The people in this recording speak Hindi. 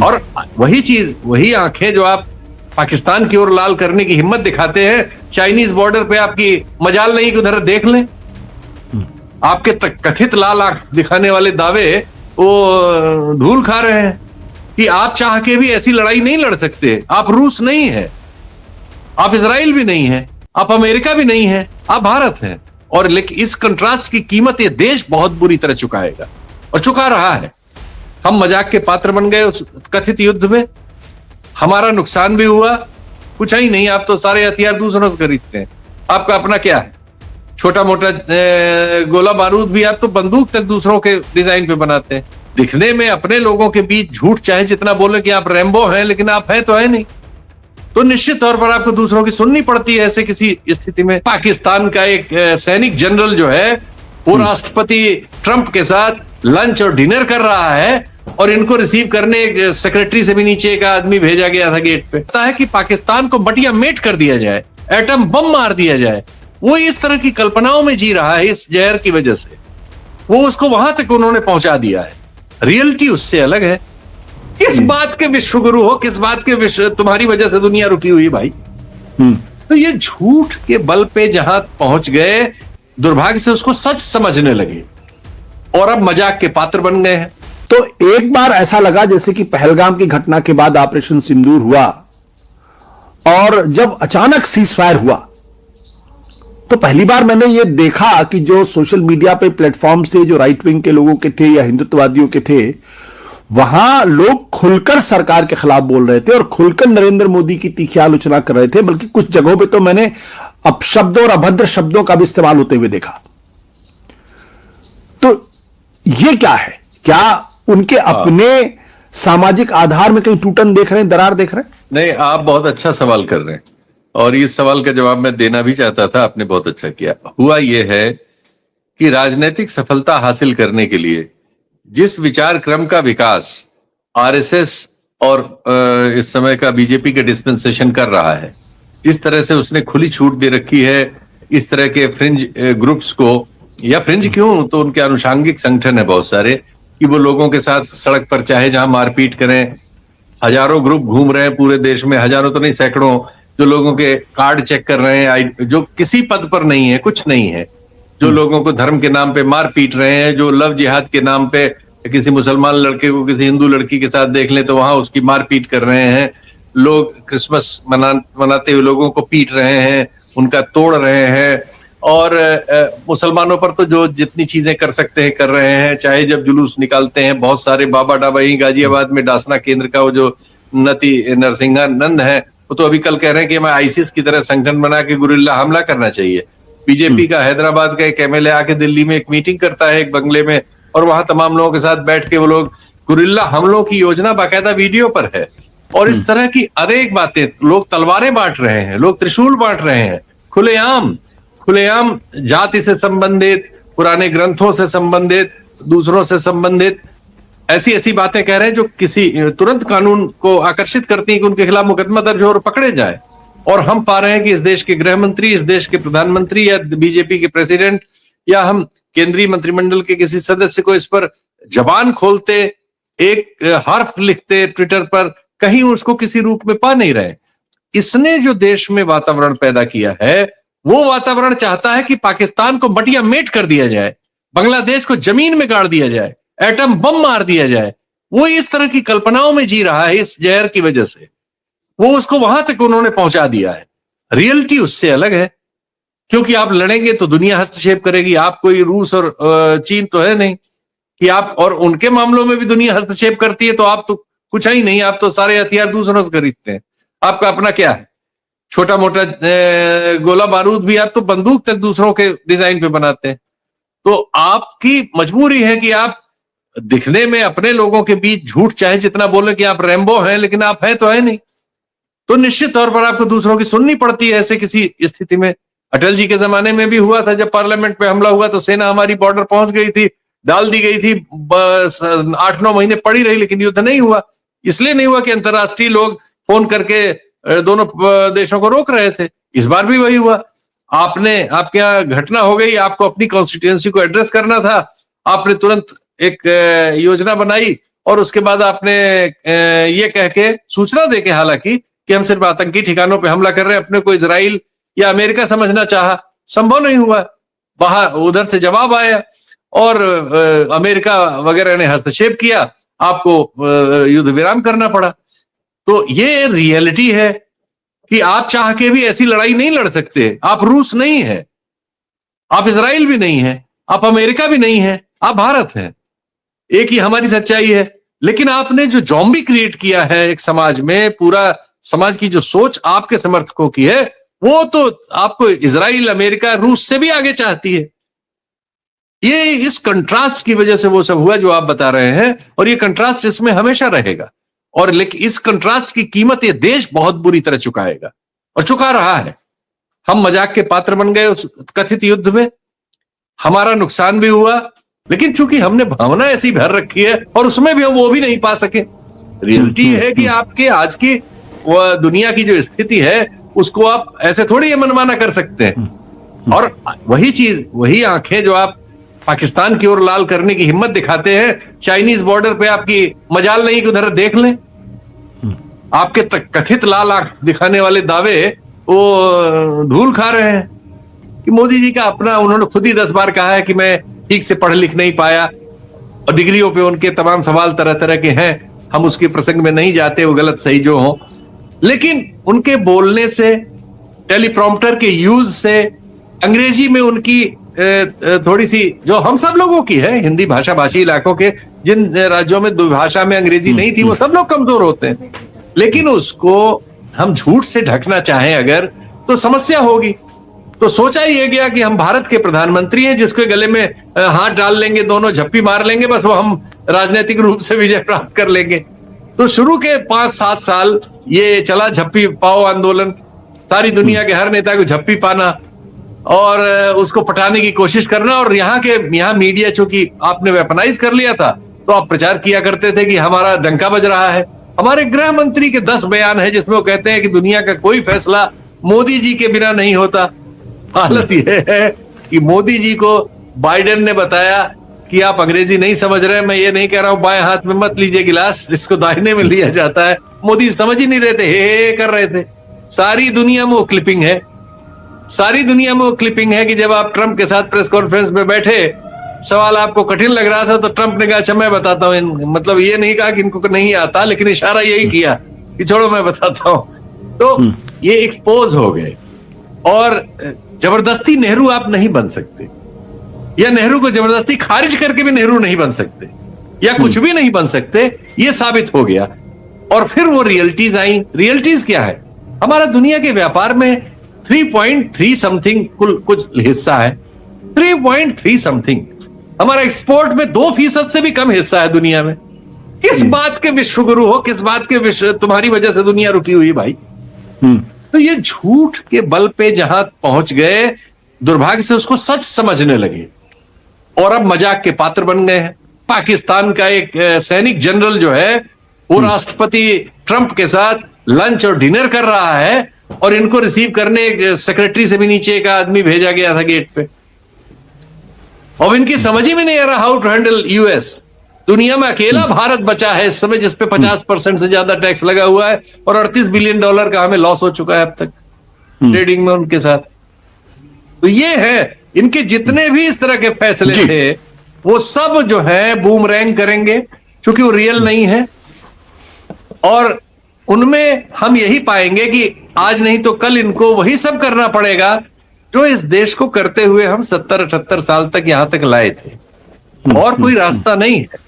और वही चीज, वही आंखें जो आप पाकिस्तान की ओर लाल करने की हिम्मत दिखाते हैं, चाइनीज बॉर्डर पे आपकी मजाल नहीं कि उधर देख लें। आपके कथित लाल आंख दिखाने वाले दावे वो धूल खा रहे हैं कि आप चाह के भी ऐसी लड़ाई नहीं लड़ सकते। आप रूस नहीं है, आप इजराइल भी नहीं है, आप अमेरिका भी नहीं है, आप भारत हैं। और लेकिन इस कंट्रास्ट की कीमत ये देश बहुत बुरी तरह चुकाएगा और चुका रहा है। हम मजाक के पात्र बन गए उस कथित युद्ध में, हमारा नुकसान भी हुआ। कुछ ही नहीं, आप तो सारे हथियार दूसरों से खरीदते हैं, आपका अपना क्या है? छोटा मोटा गोला बारूद भी आप तो बंदूक तक दूसरों के डिजाइन पे बनाते हैं। दिखने में अपने लोगों के बीच झूठ चाहे जितना बोले कि आप रैम्बो हैं, लेकिन आप हैं तो है नहीं। तो निश्चित तौर पर आपको दूसरों की सुननी पड़ती है ऐसे किसी स्थिति में। पाकिस्तान का एक सैनिक जनरल जो है वो राष्ट्रपति ट्रंप के साथ लंच और डिनर कर रहा है, और इनको रिसीव करने एक सेक्रेटरी से भी नीचे एक आदमी भेजा गया था गेट पे। पता है कि पाकिस्तान को बटिया मेट कर दिया जाए, एटम बम मार दिया जाए। वो इस तरह की कल्पनाओं में जी रहा है इस जहर की वजह से। वो उसको वहां तक उन्होंने पहुंचा दिया है। रियलिटी उससे अलग है। किस बात के विश्वगुरु हो, किस बात के विश्व, तुम्हारी वजह से दुनिया रुकी हुई भाई। तो ये झूठ के बल पे जहां पहुंच गए, दुर्भाग्य से उसको सच समझने लगे और अब मजाक के पात्र बन गए हैं। तो एक बार ऐसा लगा जैसे कि पहलगाम की घटना के बाद ऑपरेशन सिंदूर हुआ और जब अचानक सीजफायर हुआ, तो पहली बार मैंने यह देखा कि जो सोशल मीडिया पे प्लेटफॉर्म से जो राइट विंग के लोगों के थे या हिंदुत्ववादियों के थे, वहां लोग खुलकर सरकार के खिलाफ बोल रहे थे और खुलकर नरेंद्र मोदी की तीखी आलोचना कर रहे थे। बल्कि कुछ जगहों पे तो मैंने अपशब्दों और अभद्र शब्दों का भी इस्तेमाल होते हुए देखा। तो ये क्या है? क्या उनके अपने सामाजिक आधार में कहीं टूटन देख रहे हैं, दरार देख रहे हैं? नहीं, आप बहुत अच्छा सवाल कर रहे हैं और इस सवाल का जवाब मैं देना भी चाहता था। आपने बहुत अच्छा किया। हुआ यह है कि राजनीतिक सफलता हासिल करने के लिए जिस विचार क्रम का विकास आरएसएस और इस समय का बीजेपी के डिस्पेंसेशन कर रहा है, इस तरह से उसने खुली छूट दे रखी है इस तरह के फ्रिंज ग्रुप्स को, या फ्रिंज क्यों, तो उनके अनुषांगिक संगठन है बहुत सारे, कि वो लोगों के साथ सड़क पर चाहे जहां मारपीट करें। हजारों ग्रुप घूम रहे हैं पूरे देश में, हजारों तो नहीं सैकड़ों, जो लोगों के कार्ड चेक कर रहे हैं, जो किसी पद पर नहीं है, कुछ नहीं है, जो लोगों को धर्म के नाम पे मार पीट रहे हैं, जो लव जिहाद के नाम पे किसी मुसलमान लड़के को किसी हिंदू लड़की के साथ देख लें तो वहां उसकी मारपीट कर रहे हैं। लोग क्रिसमस मनाते हुए लोगों को पीट रहे हैं, उनका तोड़ रहे हैं, और मुसलमानों पर तो जो जितनी चीजें कर सकते हैं कर रहे हैं। चाहे जब जुलूस निकालते हैं, बहुत सारे बाबा डाबा, यही गाजियाबाद में डासना केंद्र का वो जो नरसिंहानंद है, वो तो अभी कल कह रहे हैं कि हमें आईसिस की तरह संगठन बना के गुरिल्ला हमला करना चाहिए। बीजेपी का हैदराबाद का एक एमएलए आके दिल्ली में एक मीटिंग करता है एक बंगले में, और वहां तमाम लोगों के साथ बैठ के वो लोग गुरिल्ला हमलों की योजना बाकायदा वीडियो पर है। और इस तरह की अनेक बातें, लोग तलवारें बांट रहे हैं, लोग त्रिशूल बांट रहे हैं, खुलेआम जाति से संबंधित, पुराने ग्रंथों से संबंधित, दूसरों से संबंधित ऐसी ऐसी बातें कह रहे हैं जो किसी तुरंत कानून को आकर्षित करती हैं कि उनके खिलाफ मुकदमा दर्ज हो और पकड़े जाए। और हम पा रहे हैं कि इस देश के गृह मंत्री, इस देश के प्रधानमंत्री या बीजेपी के प्रेसिडेंट या हम केंद्रीय मंत्रिमंडल के किसी सदस्य को इस पर जबान खोलते, एक हर्फ लिखते ट्विटर पर, कहीं उसको किसी रूप में पा नहीं रहे। इसने जो देश में वातावरण पैदा किया है, वो वातावरण चाहता है कि पाकिस्तान को बटिया मेट कर दिया जाए, बांग्लादेश को जमीन में गाड़ दिया जाए, एटम बम मार दिया जाए। वो इस तरह की कल्पनाओं में जी रहा है इस जहर की वजह से। वो उसको वहां तक उन्होंने पहुंचा दिया है। रियलिटी उससे अलग है, क्योंकि आप लड़ेंगे तो दुनिया हस्तक्षेप करेगी। आप कोई रूस और चीन तो है नहीं कि आप, और उनके मामलों में भी दुनिया हस्तक्षेप करती है, तो आप तो कुछ ही नहीं, आप तो सारे हथियार दूसरों से खरीदते हैं, आपका अपना क्या है? छोटा मोटा गोला बारूद भी आप तो बंदूक तक दूसरों के डिजाइन पे बनाते हैं। तो आपकी मजबूरी है कि आप दिखने में अपने लोगों के बीच झूठ चाहे जितना बोले कि आप रैम्बो हैं, लेकिन आप हैं तो है नहीं। तो निश्चित तौर पर आपको दूसरों की सुननी पड़ती है ऐसे किसी स्थिति में। अटल जी के जमाने में भी हुआ था, जब पार्लियामेंट पे हमला हुआ तो सेना हमारी बॉर्डर पहुंच गई थी, डाल दी गई थी, 8-9 महीने पड़ी रही, लेकिन युद्ध नहीं हुआ। इसलिए नहीं हुआ कि अंतर्राष्ट्रीय लोग फोन करके दोनों देशों को रोक रहे थे। इस बार भी वही हुआ। आपके यहाँ घटना हो गई, आपको अपनी कॉन्स्टिट्यूएंसी को एड्रेस करना था, आपने तुरंत एक योजना बनाई और उसके बाद आपने ये कह के सूचना देके हालांकि कि हम सिर्फ आतंकी ठिकानों पे हमला कर रहे हैं, अपने को इजराइल या अमेरिका समझना चाहा, संभव नहीं हुआ। बाहर उधर से जवाब आया और अमेरिका वगैरह ने हस्तक्षेप किया, आपको युद्ध विराम करना पड़ा। तो ये रियलिटी है कि आप चाह के भी ऐसी लड़ाई नहीं लड़ सकते। आप रूस नहीं है, आप इजराइल भी नहीं है, आप अमेरिका भी नहीं है, आप भारत हैं। एक ही हमारी सच्चाई है। लेकिन आपने जो जॉम्बी क्रिएट किया है एक समाज में, पूरा समाज की जो सोच आपके समर्थकों की है, वो तो आपको इजराइल, अमेरिका, रूस से भी आगे चाहती है। ये इस कंट्रास्ट की वजह से वो सब हुआ जो आप बता रहे हैं, और ये कंट्रास्ट इसमें हमेशा रहेगा। और लेकिन इस कंट्रास्ट की कीमत ये देश बहुत बुरी तरह चुकाएगा और चुका रहा है। हम मजाक के पात्र बन गए उस कथित युद्ध में, हमारा नुकसान भी हुआ, लेकिन चूंकि हमने भावना ऐसी भर रखी है और उसमें भी हम वो भी नहीं पा सके। रियलिटी है कि आपके आज की दुनिया की जो स्थिति है उसको आप ऐसे थोड़ी ये मनमाना कर सकते हैं। और वही चीज, वही आंखें जो आप पाकिस्तान की ओर लाल करने की हिम्मत दिखाते हैं, चाइनीज बॉर्डर पे आपकी मजाल नहीं कि उधर देख लें। आपके कथित लाल आंख दिखाने वाले दावे वो धूल खा रहे हैं कि मोदी जी का अपना, उन्होंने खुद ही 10 बार कहा है कि मैं ठीक से पढ़ लिख नहीं पाया, और डिग्रियों पे उनके तमाम सवाल तरह तरह के हैं, हम उसके प्रसंग में नहीं जाते, वो गलत सही जो हो। लेकिन उनके बोलने से, टेलीप्रॉम्प्टर के यूज से, अंग्रेजी में उनकी थोड़ी सी, जो हम सब लोगों की है, हिंदी भाषा भाषी इलाकों के जिन राज्यों में भाषा में अंग्रेजी नहीं थी, वो सब लोग कमजोर होते हैं। लेकिन उसको हम झूठ से ढकना चाहें अगर, तो समस्या होगी। तो सोचा ये गया कि हम भारत के प्रधानमंत्री हैं, जिसके गले में हाथ डाल लेंगे, दोनों झप्पी मार लेंगे, बस वो हम राजनीतिक रूप से विजय प्राप्त कर लेंगे। तो शुरू के 5-7 साल ये चला झप्पी पाओ आंदोलन, सारी दुनिया के हर नेता को झप्पी पाना और उसको पटाने की कोशिश करना। और यहाँ मीडिया चूंकि आपने वेपनाइज कर लिया था, तो आप प्रचार किया करते थे कि हमारा डंका बज रहा है। हमारे गृह मंत्री के 10 बयान है जिसमें वो कहते हैं कि दुनिया का कोई फैसला मोदी जी के बिना नहीं होता। हालत यह है कि मोदी जी को बाइडेन ने बताया कि आप अंग्रेजी नहीं समझ रहे, मैं ये नहीं कह रहा हूं बाएं हाथ में मत लीजिए गिलास, इसको दाहिने में लिया जाता है। मोदी समझ ही नहीं रहे थे, हे कर रहे थे। सारी दुनिया में वो क्लिपिंग है, सारी दुनिया में वो क्लिपिंग है कि जब आप ट्रंप के साथ प्रेस कॉन्फ्रेंस में बैठे, सवाल आपको कठिन लग रहा था, तो ट्रंप ने कहा अच्छा मैं बताता हूँ, मतलब ये नहीं कहा कि इनको नहीं आता, लेकिन इशारा यही किया कि छोड़ो मैं बताता हूं। तो ये एक्सपोज हो गए। और जबरदस्ती नेहरू आप नहीं बन सकते, या नेहरू को जबरदस्ती खारिज करके भी नेहरू नहीं बन सकते, या कुछ भी नहीं बन सकते, ये साबित हो गया। और फिर वो रियलिटीज आई। रियलिटीज क्या है? हमारा दुनिया के व्यापार में 3.3 समथिंग कुछ हिस्सा है, 3.3 समथिंग। हमारा एक्सपोर्ट में 2% से भी कम हिस्सा है दुनिया में। किस बात के विश्वगुरु हो, किस बात के विश्व, तुम्हारी वजह से दुनिया रुकी हुई भाई। तो ये झूठ के बल पे जहां पहुंच गए, दुर्भाग्य से उसको सच समझने लगे और अब मजाक के पात्र बन गए हैं। पाकिस्तान का एक सैनिक जनरल जो है, वो राष्ट्रपति ट्रंप के साथ लंच और डिनर कर रहा है, और इनको रिसीव करने एक सेक्रेटरी से भी नीचे एक आदमी भेजा गया था गेट पे। अब इनकी समझ ही में नहीं आ रहा हाउ टू हैंडल यूएस। दुनिया में अकेला भारत बचा है इस समय जिसपे 50% से ज्यादा टैक्स लगा हुआ है, और $38 बिलियन का हमें लॉस हो चुका है अब तक ट्रेडिंग में उनके साथ। तो ये है, इनके जितने भी इस तरह के फैसले थे, वो सब जो है बूमरैंग करेंगे, क्योंकि वो रियल नहीं है। और उनमें हम यही पाएंगे कि आज नहीं तो कल इनको वही सब करना पड़ेगा जो इस देश को करते हुए हम 70-78 साल तक यहां तक लाए थे, और कोई रास्ता नहीं है।